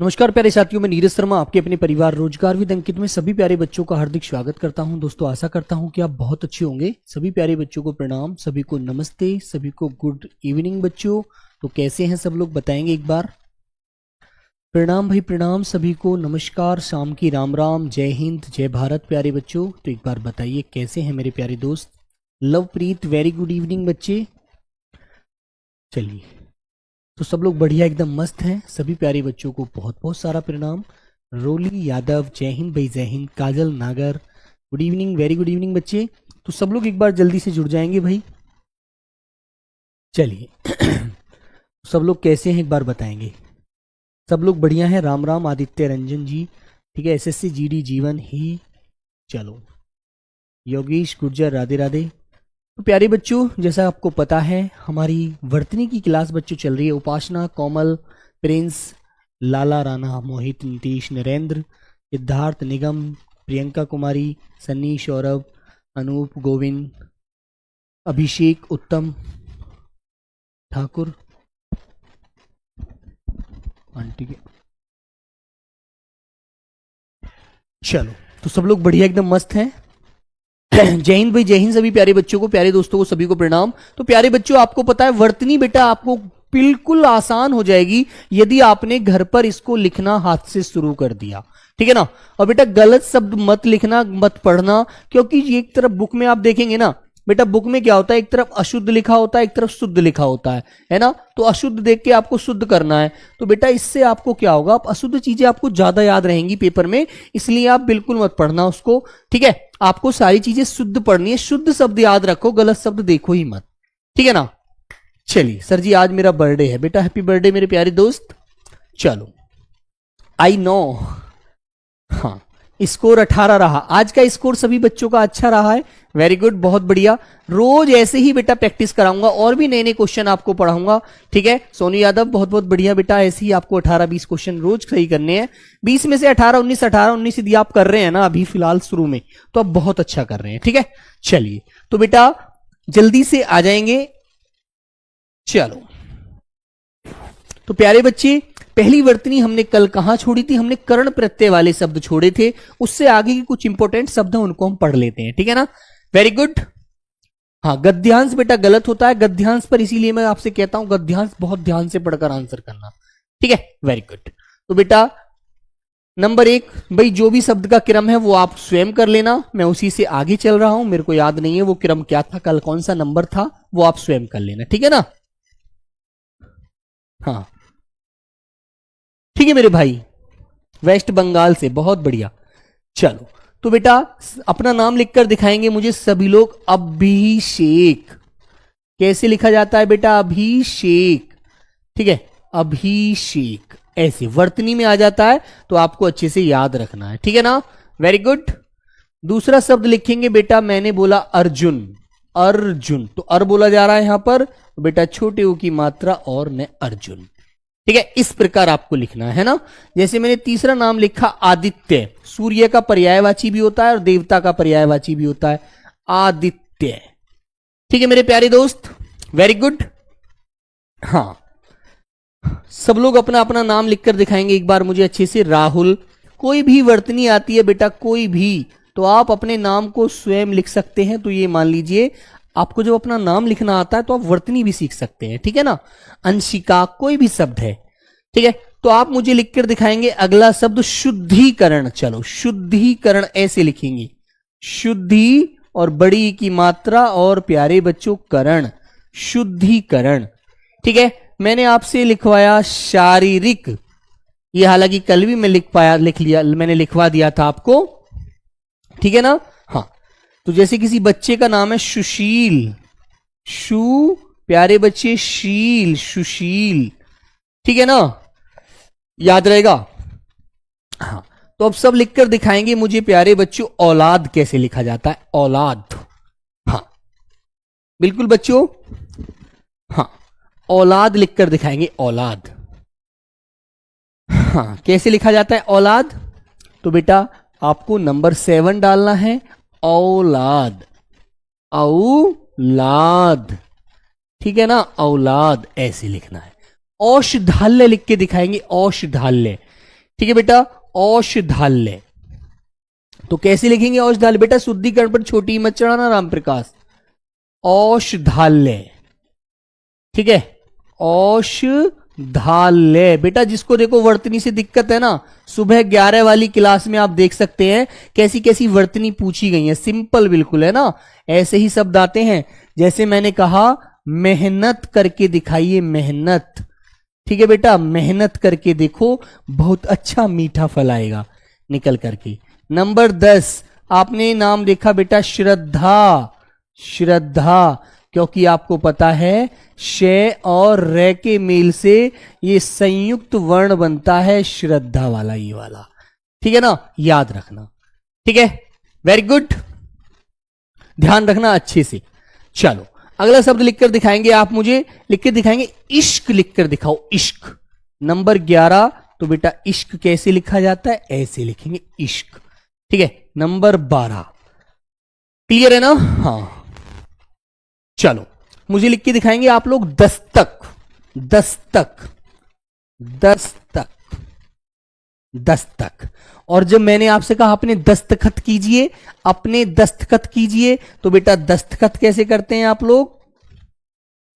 नमस्कार प्यारे साथियों, मैं नीरज शर्मा आपके अपने परिवार रोजगार विद अंकित में सभी प्यारे बच्चों का हार्दिक स्वागत करता हूं। दोस्तों, आशा करता हूं कि आप बहुत अच्छे होंगे। सभी प्यारे बच्चों को प्रणाम, सभी को नमस्ते, सभी को गुड इवनिंग बच्चों। तो कैसे हैं सब लोग, बताएंगे एक बार। प्रणाम भाई प्रणाम, सभी को नमस्कार, शाम की राम राम, जय हिंद, जय भारत प्यारे बच्चों। तो एक बार बताइए कैसे हैं मेरे प्यारे दोस्त। लवप्रीत, वेरी गुड इवनिंग बच्चे। चलिए, तो सब लोग बढ़िया एकदम मस्त हैं। सभी प्यारे बच्चों को बहुत बहुत सारा प्रणाम। रोली यादव, जय हिंद भाई, जय हिंद। काजल नागर, good evening, very good evening बच्चे। तो सब लोग एक बार जल्दी से जुड़ जाएंगे भाई। चलिए सब लोग कैसे हैं एक बार बताएंगे। सब लोग बढ़िया हैं, राम राम। आदित्य रंजन जी, ठीक है। एसएससी जीडी जीवन ही, चलो। योगेश गुर्जर, राधे राधे। तो प्यारे बच्चों, जैसा आपको पता है हमारी वर्तनी की क्लास बच्चों चल रही है। उपासना, कोमल, प्रिंस, लाला, राणा, मोहित, नीतीश, नरेंद्र, सिद्धार्थ, निगम, प्रियंका कुमारी, सन्नी, सौरभ, अनूप, गोविंद, अभिषेक, उत्तम, ठाकुर, आंटी के। चलो, तो सब लोग बढ़िया एकदम मस्त हैं। जय हिंद भाई, जय हिंद सभी प्यारे बच्चों को, प्यारे दोस्तों को, सभी को प्रणाम। तो प्यारे बच्चों, आपको पता है वर्तनी बेटा आपको बिल्कुल आसान हो जाएगी यदि आपने घर पर इसको लिखना हाथ से शुरू कर दिया, ठीक है ना। और बेटा गलत शब्द मत लिखना, मत पढ़ना, क्योंकि एक तरफ बुक में आप देखेंगे ना बेटा, बुक में क्या होता है, एक तरफ अशुद्ध लिखा होता है, एक तरफ शुद्ध लिखा होता है ना। तो अशुद्ध देख के आपको शुद्ध करना है। तो बेटा इससे आपको क्या होगा, आप अशुद्ध चीजें आपको ज्यादा याद रहेंगी पेपर में, इसलिए आप बिल्कुल मत पढ़ना उसको, ठीक है। आपको सारी चीजें शुद्ध पढ़नी है, शुद्ध शब्द याद रखो, गलत शब्द देखो ही मत, ठीक है ना। चलिए सर जी, आज मेरा बर्थडे है बेटा, हैप्पी बर्थडे मेरे प्यारे दोस्त। चलो, आई नो, हाँ, स्कोर 18 रहा। आज का स्कोर सभी बच्चों का अच्छा रहा है, वेरी गुड, बहुत बढ़िया। रोज ऐसे ही बेटा प्रैक्टिस कराऊंगा और भी नए नए क्वेश्चन आपको पढ़ाऊंगा, ठीक है। सोनू यादव, बहुत बहुत बढ़िया बेटा, ऐसे ही आपको 18-20 क्वेश्चन रोज सही करने हैं। 20 में से 18-19 यदि आप कर रहे हैं ना अभी फिलहाल शुरू में, तो आप बहुत अच्छा कर रहे हैं, ठीक है। चलिए, तो बेटा जल्दी से आ जाएंगे। चलो, तो प्यारे बच्चे, पहली वर्तनी हमने कल कहां छोड़ी थी, हमने कर्ण प्रत्यय वाले शब्द छोड़े थे। उससे आगे के कुछ इंपॉर्टेंट शब्द हैं उनको हम पढ़ लेते हैं, ठीक है ना। Very good. हाँ, गद्यांश बेटा गलत होता है, गद्यांश पर इसीलिए मैं आपसे कहता हूं गद्यांश बहुत ध्यान से पढ़कर आंसर करना, ठीक है। Very good. तो बेटा नंबर 1 भाई, जो भी शब्द का क्रम है वो आप स्वयं कर लेना, मैं उसी से आगे चल रहा हूं, मेरे को याद नहीं है वो क्रम क्या था, कल कौन सा नंबर था, वो आप स्वयं कर लेना, ठीक है ना। हाँ ठीक है मेरे भाई, वेस्ट बंगाल से, बहुत बढ़िया। चलो, तो बेटा अपना नाम लिखकर दिखाएंगे मुझे सभी लोग। अभिषेक, कैसे लिखा जाता है बेटा, अभिषेक, ठीक है, अभिषेक ऐसे वर्तनी में आ जाता है, तो आपको अच्छे से याद रखना है, ठीक है ना। Very good. दूसरा शब्द लिखेंगे बेटा, मैंने बोला अर्जुन, अर्जुन, तो अर बोला जा रहा है यहां पर, तो बेटा छोटे ओ की मात्रा और ने अर्जुन, ठीक है। इस प्रकार आपको लिखना है ना। जैसे मैंने तीसरा नाम लिखा आदित्य, सूर्य का पर्यायवाची भी होता है और देवता का पर्यायवाची भी होता है, आदित्य, ठीक है मेरे प्यारे दोस्त। Very good. हाँ, सब लोग अपना अपना नाम लिखकर दिखाएंगे एक बार मुझे अच्छे से। राहुल, कोई भी वर्तनी आती है बेटा, कोई भी, तो आप अपने नाम को स्वयं लिख सकते हैं। तो ये मान लीजिए आपको जब अपना नाम लिखना आता है तो आप वर्तनी भी सीख सकते हैं, ठीक है ना। अंशिका, कोई भी शब्द है, ठीक है। तो आप मुझे लिखकर दिखाएंगे अगला शब्द शुद्धिकरण। चलो, शुद्धिकरण ऐसे लिखेंगे, शुद्धि और बड़ी की मात्रा और प्यारे बच्चों करण, शुद्धिकरण, ठीक है। मैंने आपसे लिखवाया शारीरिक, ये हालांकि कल भी मैं लिख लिया, मैंने लिखवा दिया था आपको, ठीक है ना। हाँ, तो जैसे किसी बच्चे का नाम है सुशील, शु प्यारे बच्चे शील, सुशील, ठीक है ना, याद रहेगा। हाँ, तो अब सब लिखकर दिखाएंगे मुझे प्यारे बच्चों औलाद कैसे लिखा जाता है, औलाद। हाँ बिल्कुल बच्चों, हाँ औलाद लिखकर दिखाएंगे, औलाद। हाँ, कैसे लिखा जाता है औलाद, तो बेटा आपको नंबर 7 डालना है, औलाद, औलाद, ठीक है ना, औलाद ऐसे लिखना है। औषधालय लिख के दिखाएंगे, औषधालय। ठीक है बेटा, औषधालय। तो कैसे लिखेंगे औषधालय? बेटा शुद्धिकरण पर छोटी मत चढ़ाना राम प्रकाश। औषधालय, ठीक है, औषधालय। बेटा जिसको देखो वर्तनी से दिक्कत है ना, सुबह 11 वाली क्लास में आप देख सकते हैं कैसी कैसी वर्तनी पूछी गई है, सिंपल बिल्कुल है ना। ऐसे ही शब्द आते हैं, जैसे मैंने कहा मेहनत करके दिखाइए, मेहनत। ठीक है बेटा, मेहनत करके देखो, बहुत अच्छा मीठा फल आएगा निकल करके। नंबर 10 आपने नाम देखा बेटा श्रद्धा, श्रद्धा, क्योंकि आपको पता है शे और रे के मेल से ये संयुक्त वर्ण बनता है श्रद्धा वाला, ये वाला। ठीक है ना, याद रखना। ठीक है, वेरी गुड, ध्यान रखना अच्छे से। चलो अगला शब्द लिखकर दिखाएंगे आप मुझे, लिख के दिखाएंगे इश्क, लिखकर दिखाओ इश्क। नंबर 11, तो बेटा इश्क कैसे लिखा जाता है? ऐसे लिखेंगे इश्क। ठीक है, नंबर 12 क्लियर है ना? हाँ चलो मुझे लिख के दिखाएंगे आप लोग दस्तक, दस्तक, दस्तक, दस्तक। और जब मैंने आपसे कहा अपने दस्तखत कीजिए, अपने दस्तखत कीजिए, तो बेटा दस्तखत कैसे करते हैं आप लोग?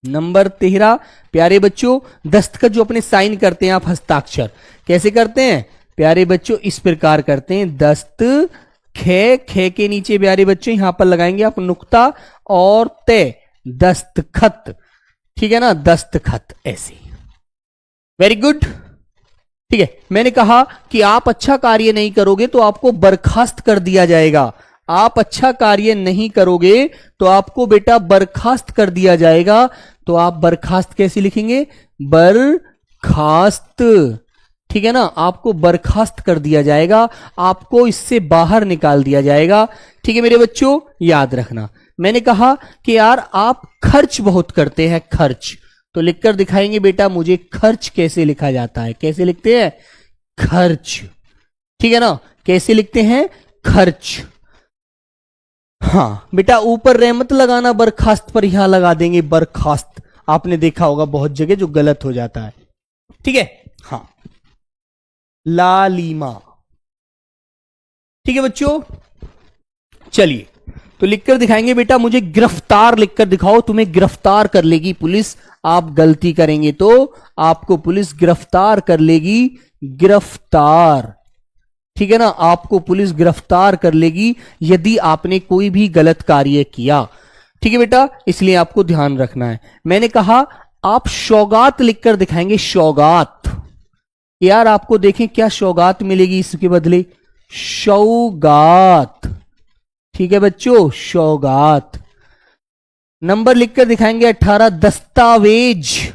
नंबर 13 प्यारे बच्चों, दस्तखत जो अपने साइन करते हैं आप, हस्ताक्षर कैसे करते हैं प्यारे बच्चों? इस प्रकार करते हैं, दस्त खे, खे के नीचे प्यारे बच्चों यहां पर लगाएंगे आप नुक्ता और ते, दस्तखत। ठीक है ना, दस्तखत ऐसे। Very good. ठीक है, मैंने कहा कि आप अच्छा कार्य नहीं करोगे तो आपको बर्खास्त कर दिया जाएगा। आप अच्छा कार्य नहीं करोगे तो आपको बेटा बर्खास्त कर दिया जाएगा। तो आप बर्खास्त कैसे लिखेंगे? बर्खास्त। ठीक है ना, आपको बर्खास्त कर दिया जाएगा, आपको इससे बाहर निकाल दिया जाएगा। ठीक है मेरे बच्चों, याद रखना। मैंने कहा कि यार आप खर्च बहुत करते हैं, खर्च, तो लिखकर दिखाएंगे बेटा मुझे खर्च कैसे लिखा जाता है। कैसे लिखते हैं? खर्च। ठीक है ना, कैसे लिखते हैं? खर्च। हाँ बेटा ऊपर रहमत लगाना बर्खास्त पर, यहां लगा देंगे बर्खास्त। आपने देखा होगा बहुत जगह जो गलत हो जाता है। ठीक है, हाँ लालिमा। ठीक है बच्चों, चलिए तो लिखकर दिखाएंगे बेटा मुझे गिरफ्तार, लिखकर दिखाओ। तुम्हें गिरफ्तार कर लेगी पुलिस, आप गलती करेंगे तो आपको पुलिस गिरफ्तार कर लेगी, गिरफ्तार। ठीक है ना, आपको पुलिस गिरफ्तार कर लेगी यदि आपने कोई भी गलत कार्य किया। ठीक है बेटा, इसलिए आपको ध्यान रखना है। मैंने कहा आप सौगात लिखकर दिखाएंगे, सौगात। यार आपको देखें क्या सौगात मिलेगी इसके बदले? सौगात। ठीक है बच्चों, सौगात। नंबर लिखकर दिखाएंगे 18 दस्तावेज,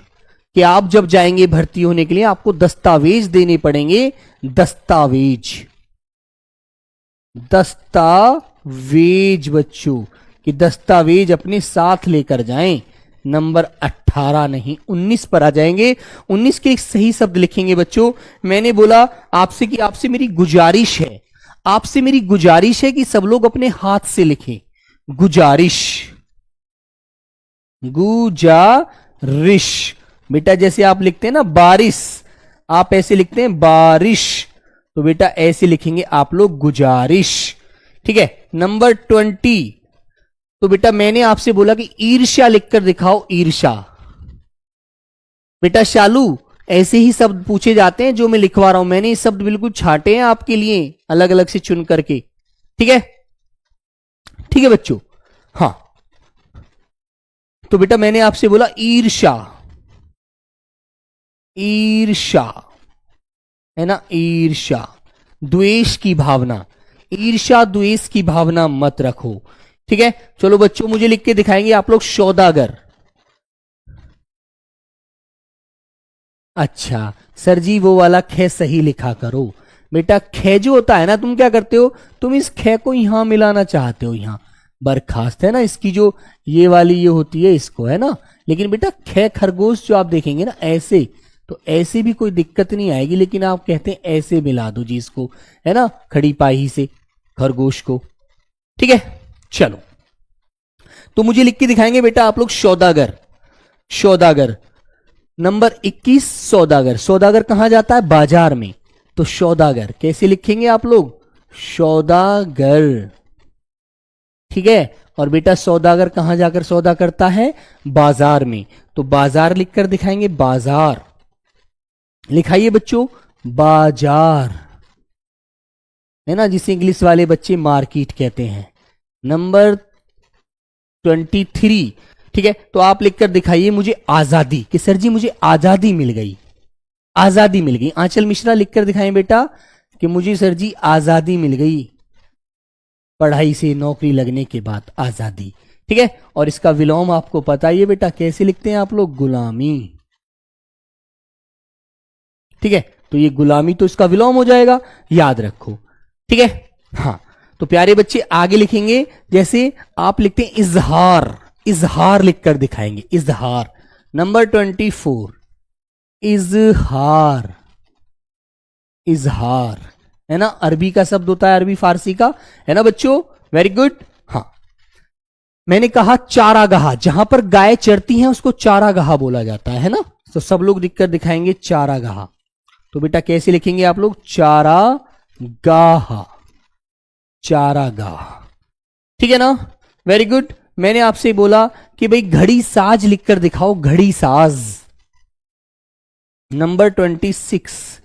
कि आप जब जाएंगे भर्ती होने के लिए आपको दस्तावेज देने पड़ेंगे, दस्तावेज, दस्तावेज बच्चों, कि दस्तावेज अपने साथ लेकर जाएं। नंबर 18 नहीं 19 पर आ जाएंगे। 19 के एक सही शब्द लिखेंगे बच्चों। मैंने बोला आपसे कि आपसे मेरी गुजारिश है, आपसे मेरी गुजारिश है कि सब लोग अपने हाथ से लिखें, गुजारिश, गुजारिश। बेटा जैसे आप लिखते हैं ना बारिश, आप ऐसे लिखते हैं बारिश, तो बेटा ऐसे लिखेंगे आप लोग गुजारिश। ठीक है, नंबर 20, तो बेटा मैंने आपसे बोला कि ईर्ष्या लिखकर दिखाओ, ईर्ष्या। बेटा शालू ऐसे ही शब्द पूछे जाते हैं जो मैं लिखवा रहा हूं, मैंने ये शब्द बिल्कुल छांटे हैं आपके लिए अलग अलग से चुन करके। ठीक है, ठीक है बच्चों, हाँ। तो बेटा मैंने आपसे बोला ईर्ष्या, ईर्ष्या है ना, ईर्ष्या, द्वेष की भावना, ईर्ष्या द्वेष की भावना मत रखो। ठीक है, चलो बच्चों मुझे लिख के दिखाएंगे आप लोग सौदागर। अच्छा सर जी वो वाला खे सही लिखा करो। बेटा खे जो होता है ना, तुम क्या करते हो, तुम इस खे को यहां मिलाना चाहते हो, यहां बर्खास्त है ना, इसकी जो ये वाली ये होती है इसको, है ना। लेकिन बेटा खे खरगोश जो आप देखेंगे ना ऐसे, तो ऐसे भी कोई दिक्कत नहीं आएगी, लेकिन आप कहते हैं ऐसे मिला दो जी इसको, है ना, खड़ी पाही से खरगोश को। ठीक है, चलो तो मुझे लिख के दिखाएंगे बेटा आप लोग सौदागर, सौदागर। नंबर 21 सौदागर। सौदागर कहां जाता है? बाजार में। तो सौदागर कैसे लिखेंगे आप लोग? सौदागर। ठीक है। और बेटा सौदागर कहां जाकर सौदा करता है? बाजार में। तो बाजार लिखकर दिखाएंगे, बाजार। लिखाइए बच्चों, बाजार, है ना, जिसे इंग्लिश वाले बच्चे मार्केट कहते हैं। नंबर 23। ठीक है, तो आप लिखकर दिखाइए मुझे आजादी, कि सर जी मुझे आजादी मिल गई। आजादी मिल गई। आंचल मिश्रा लिखकर दिखाएं बेटा कि मुझे सर जी आजादी मिल गई, पढ़ाई से नौकरी लगने के बाद आजादी। ठीक है, और इसका विलोम आपको पता ही है बेटा, कैसे लिखते हैं आप लोग? गुलामी। ठीक है, तो ये गुलामी तो इसका विलोम हो जाएगा, याद रखो। ठीक है, हाँ। तो प्यारे बच्चे आगे लिखेंगे, जैसे आप लिखते हैं इजहार। इजहार लिखकर दिखाएंगे, इजहार। नंबर 24 इजहार। इजहार, है ना, अरबी का शब्द होता है, अरबी फारसी का, है ना बच्चों? Very good. हाँ, मैंने कहा चारागाह, जहां पर गाय चरती हैं उसको चारागाह बोला जाता है ना? तो सब लोग लिखकर दिखाएंगे चारागाह। तो बेटा कैसे लिखेंगे आप लोग? चारागाह। चारागाह। ठीक है ना? Very good. मैंने आपसे बोला कि भाई घड़ी साज लिखकर दिखाओ, घड़ी साज। नंबर 26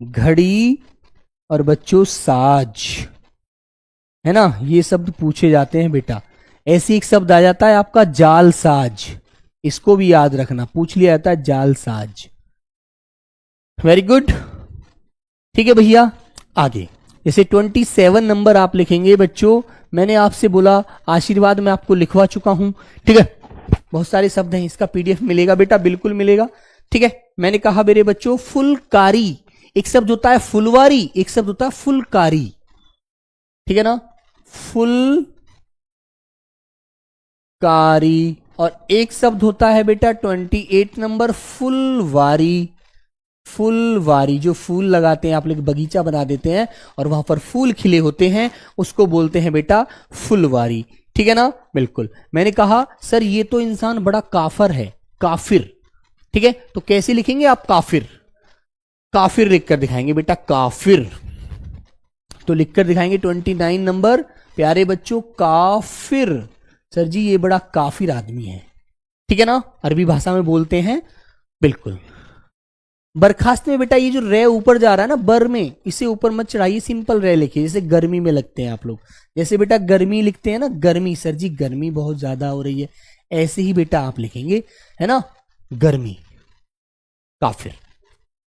घड़ी और बच्चों साज, है ना, ये शब्द पूछे जाते हैं बेटा। ऐसे एक शब्द आ जाता है आपका जाल साज, इसको भी याद रखना, पूछ लिया जाता है जाल साज। Very good. ठीक है भैया, आगे जैसे 27 नंबर आप लिखेंगे बच्चों। मैंने आपसे बोला आशीर्वाद मैं आपको लिखवा चुका हूं। ठीक है, बहुत सारे शब्द हैं, इसका पीडीएफ मिलेगा बेटा, बिल्कुल मिलेगा। ठीक है, मैंने कहा मेरे बच्चों फुलकारी, एक शब्द होता है फुलवारी, एक शब्द होता है फुलकारी। ठीक है ना? फुलकारी। और एक शब्द होता है बेटा 28 नंबर फुलवारी। फुलवारी, जो फूल लगाते हैं आप लोग, बगीचा बना देते हैं और वहां पर फूल खिले होते हैं, उसको बोलते हैं बेटा फुलवारी। ठीक है ना? बिल्कुल। मैंने कहा सर ये तो इंसान बड़ा काफिर है, काफिर। ठीक है, तो कैसे लिखेंगे आप? काफिर। काफिर लिखकर दिखाएंगे बेटा, काफिर। तो लिखकर दिखाएंगे 29 नंबर प्यारे बच्चों, काफिर। सर जी ये बड़ा काफिर आदमी है। ठीक है ना? अरबी भाषा में बोलते हैं, बिल्कुल। बर्खास्त में बेटा ये जो रे ऊपर जा रहा है ना, बर में, इसे ऊपर मत चढ़ाइए, सिंपल रे लिखिए, जैसे गर्मी में लगते हैं आप लोग। जैसे बेटा गर्मी लिखते हैं ना, गर्मी, सर जी गर्मी बहुत ज्यादा हो रही है, ऐसे ही बेटा आप लिखेंगे, है ना, गर्मी, काफिर।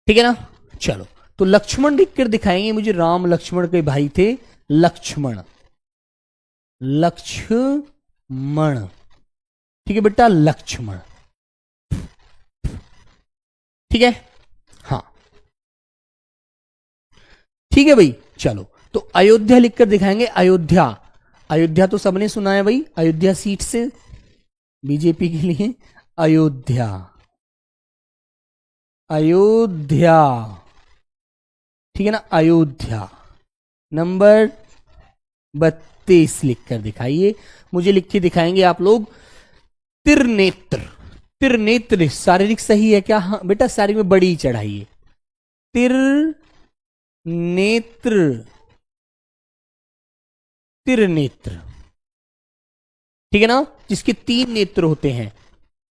ठीक है ना? चलो, तो लक्ष्मण लिखकर दिखाएंगे मुझे, राम लक्ष्मण के भाई थे, लक्ष्मण। लक्ष्मण। ठीक है बेटा, लक्ष्मण। ठीक है, हाँ, ठीक है भाई। चलो, तो अयोध्या लिखकर दिखाएंगे, अयोध्या। अयोध्या तो सबने सुना है भाई, अयोध्या सीट से बीजेपी के लिए, अयोध्या। अयोध्या। ठीक है ना? अयोध्या। नंबर 32 लिखकर दिखाइए मुझे, लिख के दिखाएंगे आप लोग त्रिनेत्र। त्रिनेत्र शारीरिक सही है क्या? हाँ बेटा, शारीरिक में बड़ी चढ़ाई है, त्रिनेत्र। त्रिनेत्र। ठीक है ना? जिसके 3 नेत्र होते हैं।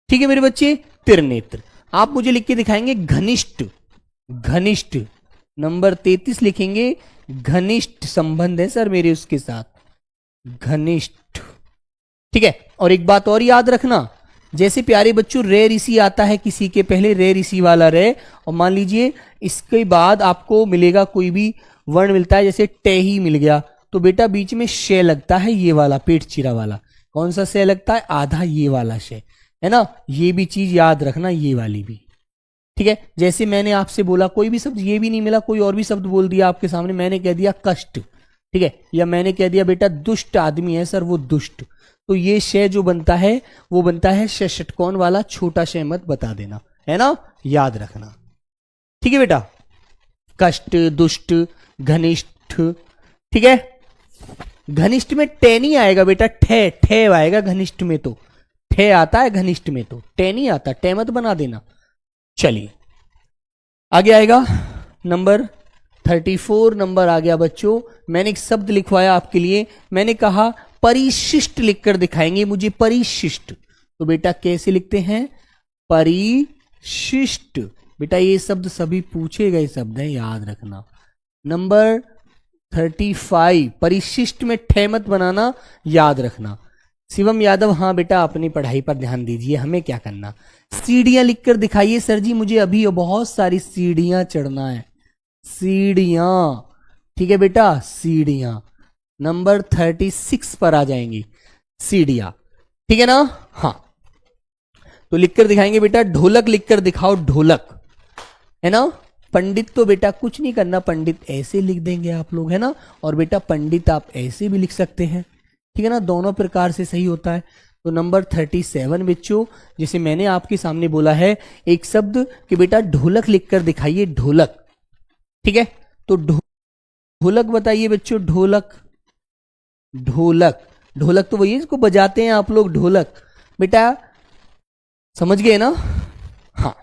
ठीक है मेरे बच्चे, त्रिनेत्र। आप मुझे लिख के दिखाएंगे घनिष्ठ। घनिष्ठ। नंबर 33 लिखेंगे, घनिष्ठ संबंध है सर मेरे उसके साथ, घनिष्ठ। ठीक है, और एक बात और याद रखना, जैसे प्यारे बच्चों रे ऋषि आता है किसी के पहले, रे ऋषि वाला रे, और मान लीजिए इसके बाद आपको मिलेगा कोई भी वर्ण मिलता है, जैसे टे ही मिल गया, तो बेटा बीच में शे लगता है, ये वाला पेट चिरा वाला। कौन सा शे लगता है? आधा ये वाला शे, है ना? ये भी चीज याद रखना, ये वाली भी। ठीक है, जैसे मैंने आपसे बोला कोई भी शब्द ये भी नहीं मिला, कोई और भी शब्द बोल दिया आपके सामने, मैंने कह दिया कष्ट, ठीक है, या मैंने कह दिया बेटा दुष्ट आदमी है सर वो दुष्ट, तो ये शय जो बनता है वो बनता है षटकोण वाला, छोटा शय मत बता देना, है ना, याद रखना। ठीक है बेटा, कष्ट, दुष्ट, घनिष्ठ। ठीक है, घनिष्ठ में टे नहीं आएगा बेटा, ठे ठे आएगा घनिष्ठ में, तो ठे आता है घनिष्ठ में, तो टे नहीं आता, टे मत बना देना। चलिए आगे आएगा नंबर 34 नंबर आ गया बच्चों। मैंने एक शब्द लिखवाया आपके लिए, मैंने कहा परिशिष्ट लिखकर दिखाएंगे मुझे, परिशिष्ट। तो बेटा कैसे लिखते हैं, परिशिष्ट। बेटा ये शब्द सभी पूछे गए शब्द हैं, याद रखना। नंबर 35 परिशिष्ट में ठे मत बनाना, याद रखना। शिवम यादव, हाँ बेटा अपनी पढ़ाई पर ध्यान दीजिए, हमें क्या करना। सीढ़ियां लिखकर दिखाइए सर जी मुझे, अभी बहुत सारी सीढ़ियां चढ़ना है, सीढ़ियां। ठीक है बेटा, सीढ़ियां नंबर 36 पर आ जाएंगी सीढ़ियां, ठीक है ना। हाँ तो लिखकर दिखाएंगे बेटा, ढोलक लिखकर दिखाओ, ढोलक, है ना। पंडित तो बेटा कुछ नहीं करना, पंडित ऐसे लिख देंगे आप लोग, है ना। और बेटा पंडित आप ऐसे भी लिख सकते हैं, ठीक है ना, दोनों प्रकार से सही होता है। तो नंबर 37 बच्चों, जैसे मैंने आपके सामने बोला है एक शब्द कि बेटा ढोलक लिखकर दिखाइए, ढोलक, ठीक है। तो ढोलक बताइए बच्चों, ढोलक, ढोलक, ढोलक तो वही है इसको बजाते हैं आप लोग, ढोलक। बेटा समझ गए ना। हाँ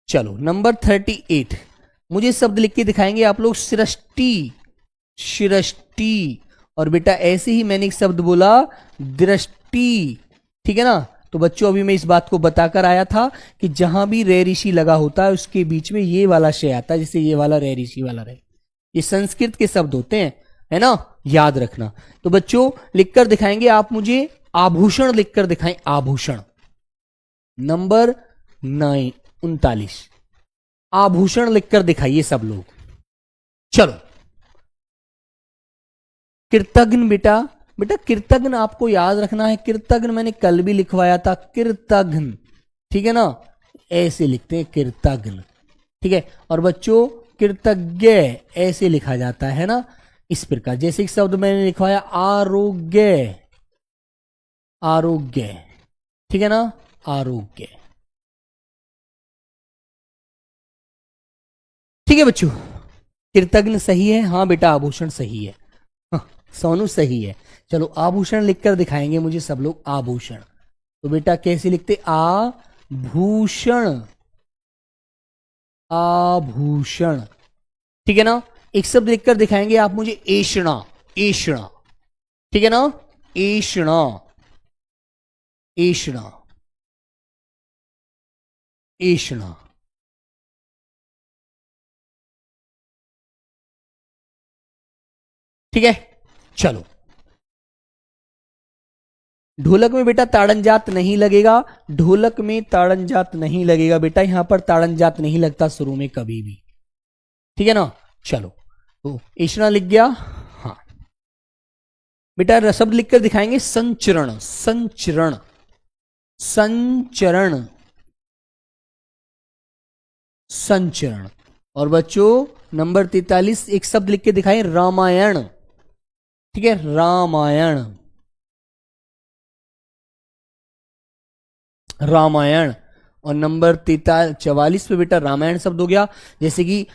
चलो नंबर 38 मुझे शब्द लिख के दिखाएंगे आप लोग, सृष्टि, सृष्टि। और बेटा ऐसे ही मैंने एक शब्द बोला, दृष्टि, ठीक है ना। तो बच्चों अभी मैं इस बात को बताकर आया था कि जहां भी रे ऋषि लगा होता है उसके बीच में ये वाला शय आता है, जैसे ये वाला रे ऋषि वाला रे, ये संस्कृत के शब्द होते हैं, है ना, याद रखना। तो बच्चों लिखकर दिखाएंगे आप मुझे, आभूषण लिखकर दिखाएं, आभूषण। नंबर 39 आभूषण लिखकर दिखाइए सब लोग। चलो कृतघ्न, बेटा बेटा कृतघ्न आपको याद रखना है, कृतघ्न मैंने कल भी लिखवाया था, कृतघ्न, ठीक है ना, ऐसे लिखते हैं कृतघ्न, ठीक है। और बच्चों कृतज्ञ ऐसे लिखा जाता है ना, इस प्रकार। जैसे एक शब्द मैंने लिखवाया आरोग्य, आरोग्य, ठीक है ना, आरोग्य, ठीक है बच्चों। कृतज्ञ सही है, हाँ बेटा आभूषण सही है, हाँ, सोनू सही है। चलो आभूषण लिखकर दिखाएंगे मुझे सब लोग, आभूषण। तो बेटा कैसे लिखते, आभूषण, आभूषण, ठीक है ना। एक शब्द लिखकर दिखाएंगे आप मुझे, ऐषणा, ऐषणा, ठीक है ना, ऐषणा, ऐषणा, ऐषणा, ठीक है। चलो ढोलक में बेटा ताड़नजात नहीं लगेगा, ढोलक में ताड़नजात नहीं लगेगा बेटा, यहां पर ताड़नजात नहीं लगता शुरू में कभी भी, ठीक है ना। चलो तो ऐषणा लिख गया। हाँ बेटा शब्द लिखकर दिखाएंगे, संचरण, संचरण, संचरण, संचरण। और बच्चों नंबर 43 एक शब्द लिख के दिखाएं, रामायण, ठीक है, रामायण, रामायण। और नंबर 44 पे बेटा रामायण शब्द हो गया, जैसे कि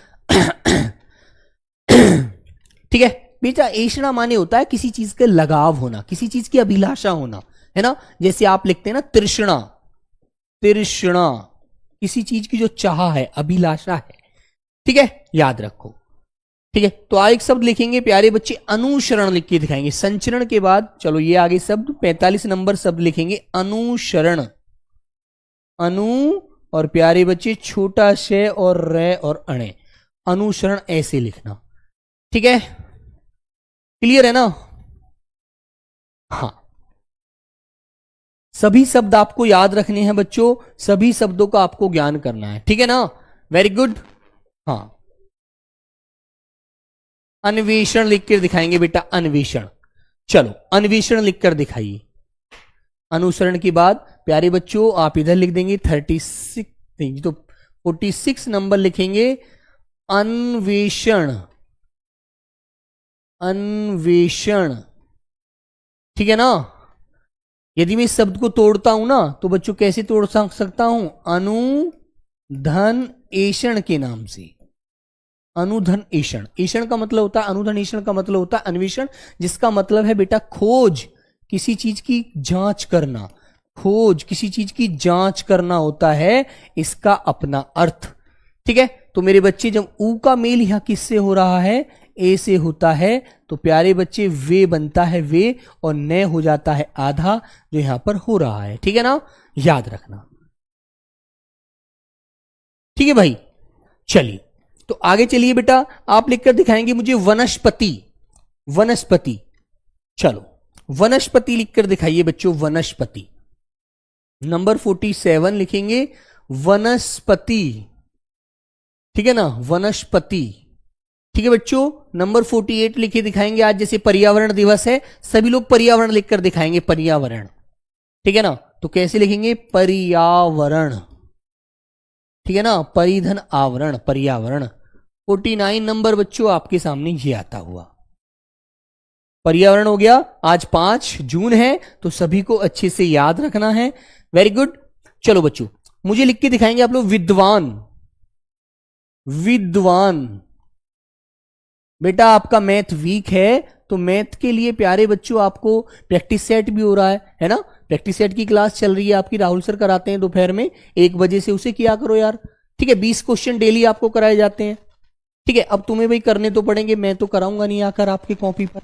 ठीक है बेटा। ऐषणा माने होता है किसी चीज के लगाव होना, किसी चीज की अभिलाषा होना, है ना। जैसे आप लिखते हैं ना तृष्णा, तृष्णा, किसी चीज की जो चाह है, अभिलाषा है, ठीक है, याद रखो, ठीक है। तो एक शब्द लिखेंगे प्यारे बच्चे, अनुसरण लिख के दिखाएंगे, संचरण के बाद। चलो ये आगे शब्द 45 नंबर शब्द लिखेंगे, अनुसरण, अनु और प्यारे बच्चे छोटा शे और रे और अणे, अनुसरण ऐसे लिखना, ठीक है, क्लियर है ना। हाँ सभी शब्द आपको याद रखने हैं बच्चों, सभी शब्दों का आपको ज्ञान करना है, ठीक है ना, वेरी गुड। हाँ अन्वेषण लिख कर दिखाएंगे बेटा, अन्वेषण। चलो अन्वेषण लिखकर दिखाइए। अनुसरण के बाद प्यारे बच्चों आप इधर लिख देंगे 36 नहीं तो 46 नंबर लिखेंगे, अन्वेषण, अन्वेषण, ठीक है ना। यदि मैं इस शब्द को तोड़ता हूं ना तो बच्चों कैसे तोड़ सकता हूं, अनुधन ऐषण के नाम से, अनुधन ऐषण। ऐषण का मतलब होता है, अनुधन ऐषण का मतलब होता है अन्वेषण, जिसका मतलब है बेटा खोज, किसी चीज की जांच करना, खोज, किसी चीज की जांच करना होता है इसका अपना अर्थ। ठीक है, तो मेरे बच्चे जब ऊ का मेल यहां किससे हो रहा है, ए से होता है, तो प्यारे बच्चे वे बनता है वे, और न हो जाता है आधा जो यहां पर हो रहा है। ठीक है ना, याद रखना। ठीक है भाई, चलिए तो आगे चलिए बेटा, आप लिखकर दिखाएंगे मुझे वनस्पति। वनस्पति, चलो वनस्पति लिखकर दिखाइए बच्चों, वनस्पति। नंबर 47 लिखेंगे वनस्पति। ठीक है ना, वनस्पति। ठीक है बच्चों, नंबर 48 लिखे दिखाएंगे। आज जैसे पर्यावरण दिवस है, सभी लोग पर्यावरण लिखकर दिखाएंगे, पर्यावरण। ठीक है ना, तो कैसे लिखेंगे, पर्यावरण। ठीक है ना, परिधन आवरण, पर्यावरण। 49 नंबर बच्चों आपके सामने ये आता हुआ, पर्यावरण हो गया। आज 5 जून है, तो सभी को अच्छे से याद रखना है। Very good. चलो बच्चों, मुझे लिख के दिखाएंगे आप लोग विद्वान। विद्वान, बेटा आपका मैथ वीक है, तो मैथ के लिए प्यारे बच्चों आपको प्रैक्टिस सेट भी हो रहा है ना। प्रैक्टिस सेट की क्लास चल रही है आपकी, राहुल सर कराते हैं दोपहर में 1 बजे से, उसे किया करो यार। ठीक है, 20 क्वेश्चन डेली आपको कराए जाते हैं। ठीक है, अब तुम्हें भाई करने तो पड़ेंगे, मैं तो कराऊंगा नहीं आकर आपकी कॉपी पर।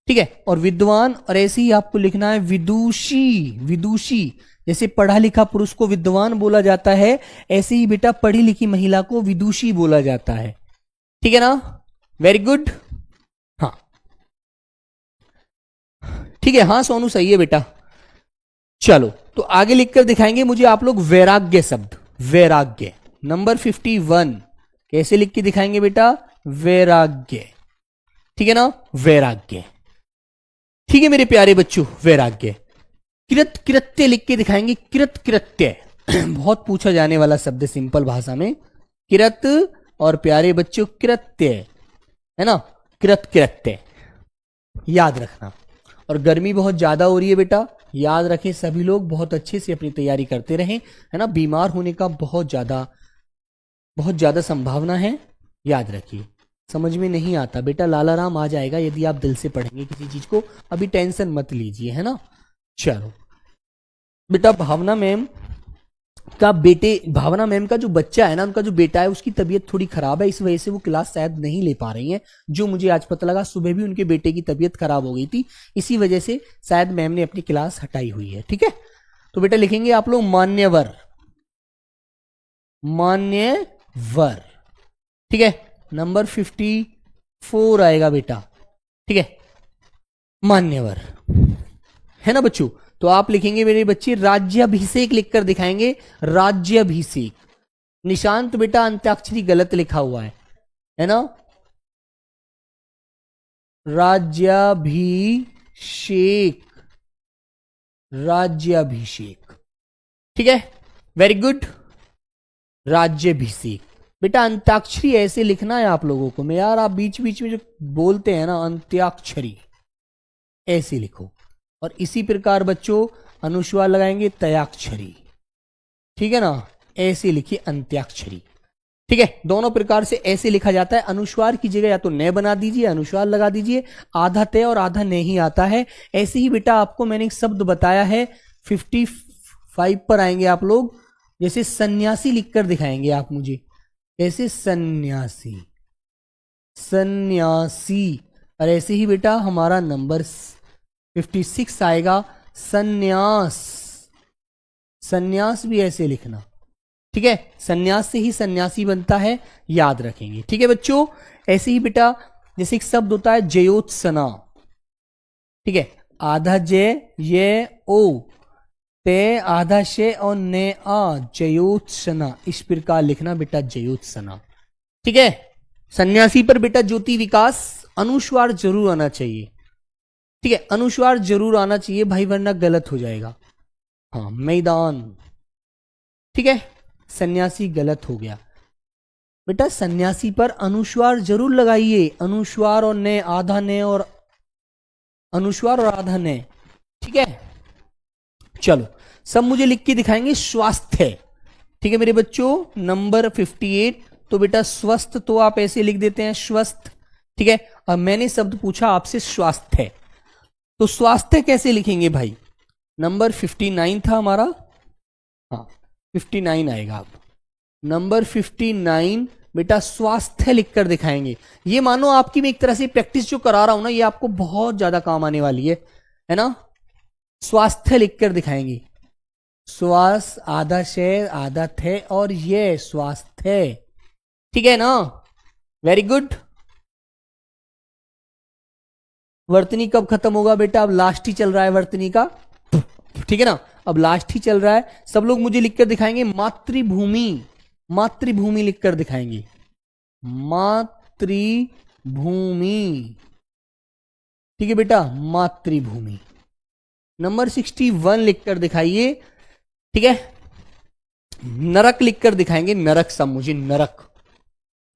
ठीक है, और विद्वान, और ऐसे ही आपको लिखना है विदुषी। विदुषी, जैसे पढ़ा लिखा पुरुष को विद्वान बोला जाता है, ऐसे ही बेटा पढ़ी लिखी महिला को विदुषी बोला जाता है। ठीक है ना, वेरी गुड। हाँ ठीक है, हाँ सोनू सही है बेटा। चलो तो आगे लिखकर दिखाएंगे मुझे आप लोग वैराग्य शब्द। वैराग्य, नंबर 51 कैसे लिख के दिखाएंगे बेटा, वैराग्य। ठीक है ना, वैराग्य। ठीक है मेरे प्यारे बच्चों, वैराग्य। कृत कृत्य लिख के दिखाएंगे, कृत कृत्य बहुत पूछा जाने वाला शब्द, सिंपल भाषा में कृत और प्यारे बच्चों कृत्य, है ना, कृत कृत्य याद रखना। और गर्मी बहुत ज्यादा हो रही है बेटा, याद रखें सभी लोग, बहुत अच्छे से अपनी तैयारी करते रहें, है ना। बीमार होने का बहुत ज्यादा संभावना है, याद रखिए। समझ में नहीं आता बेटा, लाला राम आ जाएगा यदि आप दिल से पढ़ेंगे किसी चीज को, अभी टेंशन मत लीजिए, है ना। चलो बेटा, भावना मैम का जो बच्चा है ना, उनका जो बेटा है, उसकी तबीयत थोड़ी खराब है, इस वजह से वो क्लास शायद नहीं ले पा रही हैं। जो मुझे आज पता लगा, सुबह भी उनके बेटे की तबीयत खराब हो गई थी, इसी वजह से शायद मैम ने अपनी क्लास हटाई हुई है। ठीक है, तो बेटा लिखेंगे आप लोग मान्यवर। मान्यवर, ठीक है, नंबर 54 आएगा बेटा। ठीक है, मान्यवर, है ना बच्चों। तो आप लिखेंगे मेरे बच्चे राज्याभिषेक लिखकर दिखाएंगे, राज्याभिषेक। निशांत बेटा अंत्याक्षरी गलत लिखा हुआ है ना, राज्याभिषेक, राज्याभिषेक। ठीक है, वेरी गुड, राज्याभिषेक। बेटा अंत्याक्षरी ऐसे लिखना है आप लोगों को, मैं यार आप बीच बीच में जो बोलते हैं ना अंत्याक्षरी, ऐसे लिखो। और इसी प्रकार बच्चों अनुस्वार लगाएंगे तयाक्षरी। ठीक है ना, ऐसे लिखिए अंत्याक्षरी। ठीक है, दोनों प्रकार से ऐसे लिखा जाता है। अनुस्वार की जगह या तो न बना दीजिए, अनुस्वार लगा दीजिए। आधा तय और आधा नहीं आता है। ऐसे ही बेटा आपको मैंने एक शब्द बताया है, 55 पर आएंगे आप लोग। जैसे सन्यासी लिखकर दिखाएंगे आप मुझे, ऐसे सन्यासी, सन्यासी। और ऐसे ही बेटा हमारा नंबर 56 आएगा, सन्यास। सन्यास भी ऐसे लिखना। ठीक है, सन्यास से ही सन्यासी बनता है, याद रखेंगे। ठीक है बच्चों, ऐसे ही बेटा जैसे एक शब्द होता है जयोत्सना। ठीक है, आधा जय ये ओ, ते आधा शे और ने आ, जयोत्सना, इस प्रकार लिखना बेटा जयोत्सना। ठीक है, सन्यासी पर बेटा ज्योति विकास अनुस्वार जरूर आना चाहिए। ठीक है, अनुस्वार जरूर आना चाहिए भाई, वरना गलत हो जाएगा। हाँ, मैदान। ठीक है, सन्यासी गलत हो गया बेटा, सन्यासी पर अनुस्वार जरूर लगाइए। अनुस्वार और ने, आधा ने और अनुस्वार और आधा ने। ठीक है, चलो सब मुझे लिख के दिखाएंगे स्वास्थ्य। ठीक है मेरे बच्चों, नंबर 58। तो बेटा स्वस्थ तो आप ऐसे लिख देते हैं, स्वस्थ। ठीक है, अब मैंने शब्द पूछा आपसे स्वास्थ्य, तो स्वास्थ्य कैसे लिखेंगे भाई, नंबर 59 था हमारा, हाँ 59 आएगा। अब नंबर 59 बेटा स्वास्थ्य लिखकर दिखाएंगे। ये मानो आपकी मैं एक तरह से प्रैक्टिस जो करा रहा हूं ना, ये आपको बहुत ज्यादा काम आने वाली है ना। स्वास्थ्य लिखकर दिखाएंगे। श्वास आधा शय आधा थे और ये स्वास्थ्य, ठीक है ना। Very good. वर्तनी कब खत्म होगा बेटा? अब लास्ट ही चल रहा है वर्तनी का, ठीक है ना, अब लास्ट ही चल रहा है। सब लोग मुझे लिखकर दिखाएंगे मातृभूमि, मातृभूमि लिखकर दिखाएंगे, मातृभूमि, ठीक है बेटा, मातृभूमि। नंबर 61 लिखकर दिखाइए, ठीक है। नरक लिखकर दिखाएंगे, नरक सब मुझे नरक,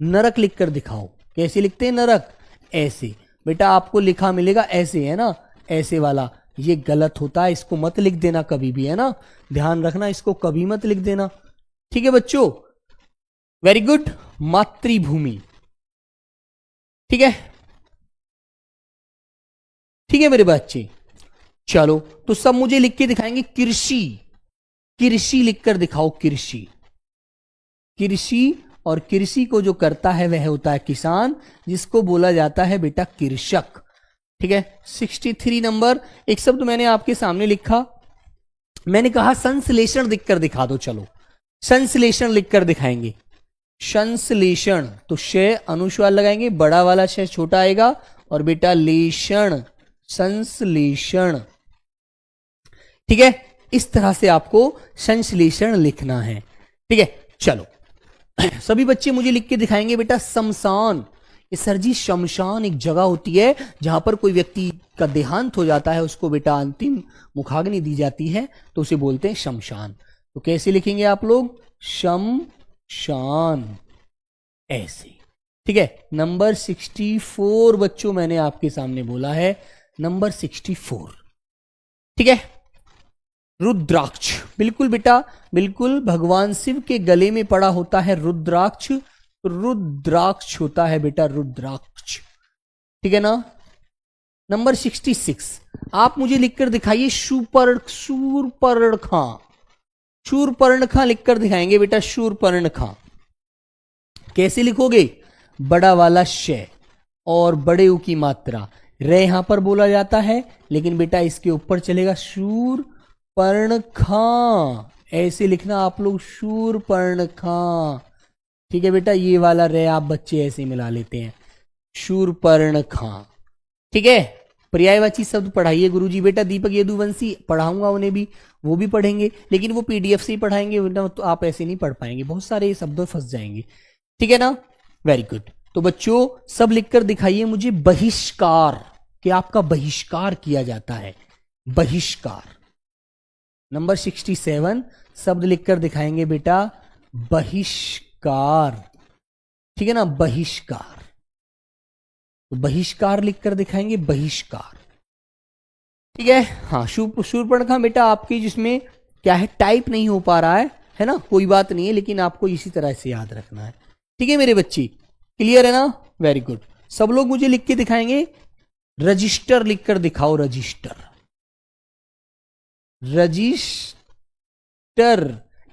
नरक लिखकर दिखाओ। कैसे लिखते हैं नरक? ऐसे बेटा, आपको लिखा मिलेगा ऐसे, है ना, ऐसे वाला। ये गलत होता है, इसको मत लिख देना कभी भी, है ना, ध्यान रखना, इसको कभी मत लिख देना, ठीक है बच्चों। Very good. मातृभूमि, ठीक है, ठीक है मेरे बच्चे। चलो तो सब मुझे लिख के दिखाएंगे कृषि, कृषि लिखकर दिखाओ, कृषि, कृषि। और कृषि को जो करता है वह होता है किसान, जिसको बोला जाता है बेटा कृषक, ठीक है। 63 नंबर, एक शब्द मैंने आपके सामने लिखा, मैंने कहा संश्लेषण लिखकर दिखा दो। चलो संश्लेषण लिखकर दिखाएंगे। संश्लेषण, तो शय अनुस्वार लगाएंगे, बड़ा वाला शय छोटा आएगा, और बेटा लेषण, संश्लेषण, ठीक है। इस तरह से आपको संश्लेषण लिखना है, ठीक है। चलो सभी बच्चे मुझे लिख के दिखाएंगे बेटा शमशान। ये सर जी शमशान एक जगह होती है जहां पर कोई व्यक्ति का देहांत हो जाता है, उसको बेटा अंतिम मुखाग्नि दी जाती है, तो उसे बोलते हैं शमशान। तो कैसे लिखेंगे आप लोग? शमशान, ऐसे, ठीक है। नंबर 64 बच्चों मैंने आपके सामने बोला है, नंबर 64, ठीक है। रुद्राक्ष, बिल्कुल बेटा, बिल्कुल भगवान शिव के गले में पड़ा होता है रुद्राक्ष, रुद्राक्ष होता है बेटा रुद्राक्ष, ठीक है ना। नंबर 66 आप मुझे लिखकर दिखाइए शूर्पणखा, शूर्पणखा लिखकर दिखाएंगे बेटा, शूर्पणखा। कैसे लिखोगे? बड़ा वाला शय और बड़े ऊ की मात्रा, रे यहां पर बोला जाता है, लेकिन बेटा इसके ऊपर चलेगा शूर्पणखा, ऐसे लिखना आप लोग, शूर्पणखा, ठीक है बेटा। ये वाला रे आप बच्चे ऐसे मिला लेते हैं, शूर्पणखा, ठीक है। पर्यायवाची शब्द पढ़ाइए गुरुजी। बेटा दीपक यदुवंशी पढ़ाऊंगा, उन्हें भी, वो भी पढ़ेंगे, लेकिन वो पीडीएफ से ही पढ़ाएंगे, तो आप ऐसे नहीं पढ़ पाएंगे, बहुत सारे शब्द फंस जाएंगे, ठीक है ना। Very good. तो बच्चों सब लिखकर दिखाइए मुझे बहिष्कार, कि आपका बहिष्कार किया जाता है, बहिष्कार। नंबर 67 शब्द लिखकर दिखाएंगे बेटा बहिष्कार, ठीक है ना, बहिष्कार। तो बहिष्कार लिखकर दिखाएंगे, बहिष्कार, ठीक है। हाँ शूर्पणखा बेटा आपकी जिसमें क्या है, टाइप नहीं हो पा रहा है ना, कोई बात नहीं है, लेकिन आपको इसी तरह से याद रखना है, ठीक है मेरे बच्चे, क्लियर है ना। Very good. सब लोग मुझे लिख के दिखाएंगे रजिस्टर लिखकर दिखाओ, रजिस्टर, रजिस्टर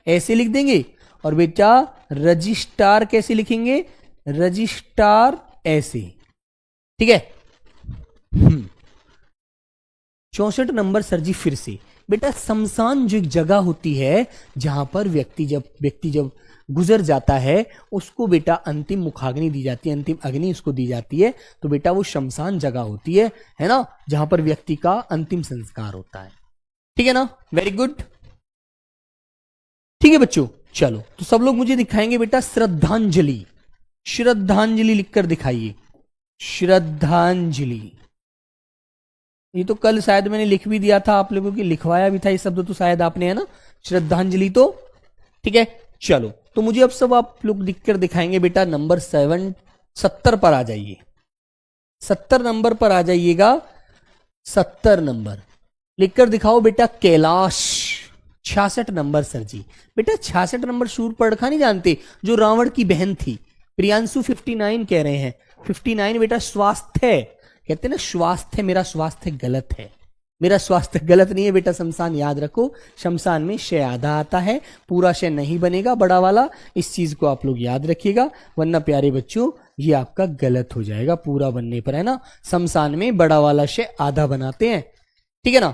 ऐसे लिख देंगे, और बेटा रजिस्टार कैसे लिखेंगे? रजिस्टार ऐसे, ठीक है। 64 नंबर सर जी फिर से बेटा, शमशान जो एक जगह होती है जहां पर व्यक्ति जब गुजर जाता है, उसको बेटा अंतिम मुखाग्नि दी जाती है, अंतिम अग्नि उसको दी जाती है, तो बेटा वो शमशान जगह होती है ना, जहां पर व्यक्ति का अंतिम संस्कार होता है, ठीक है ना। वेरी गुड, ठीक है बच्चों। चलो तो सब लोग मुझे दिखाएंगे बेटा श्रद्धांजलि, श्रद्धांजलि लिखकर दिखाइए, श्रद्धांजलि। ये तो कल शायद मैंने लिख भी दिया था, आप लोगों की लिखवाया भी था ये शब्द, तो शायद आपने, है ना, श्रद्धांजलि, तो ठीक है। चलो तो मुझे अब सब आप लोग लिखकर दिखाएंगे बेटा नंबर 70 पर आ जाइए, 70 नंबर पर आ जाइएगा, 70 नंबर लिखकर दिखाओ बेटा कैलाश। 66 नंबर सर जी, बेटा 66 नंबर शूर्पणखा नहीं जानते, जो रावण की बहन थी। प्रियांशु 59 कह रहे हैं, 59 बेटा स्वास्थ्य, कहते हैं ना स्वास्थ्य, मेरा स्वास्थ्य गलत है, मेरा स्वास्थ्य गलत नहीं है बेटा, शमशान याद रखो, शमशान में शय आधा आता है, पूरा शय नहीं बनेगा बड़ा वाला, इस चीज को आप लोग याद रखिएगा, वरना प्यारे बच्चों ये आपका गलत हो जाएगा पूरा बनने पर, है ना। शमशान में बड़ा वाला शय आधा बनाते हैं, ठीक है ना।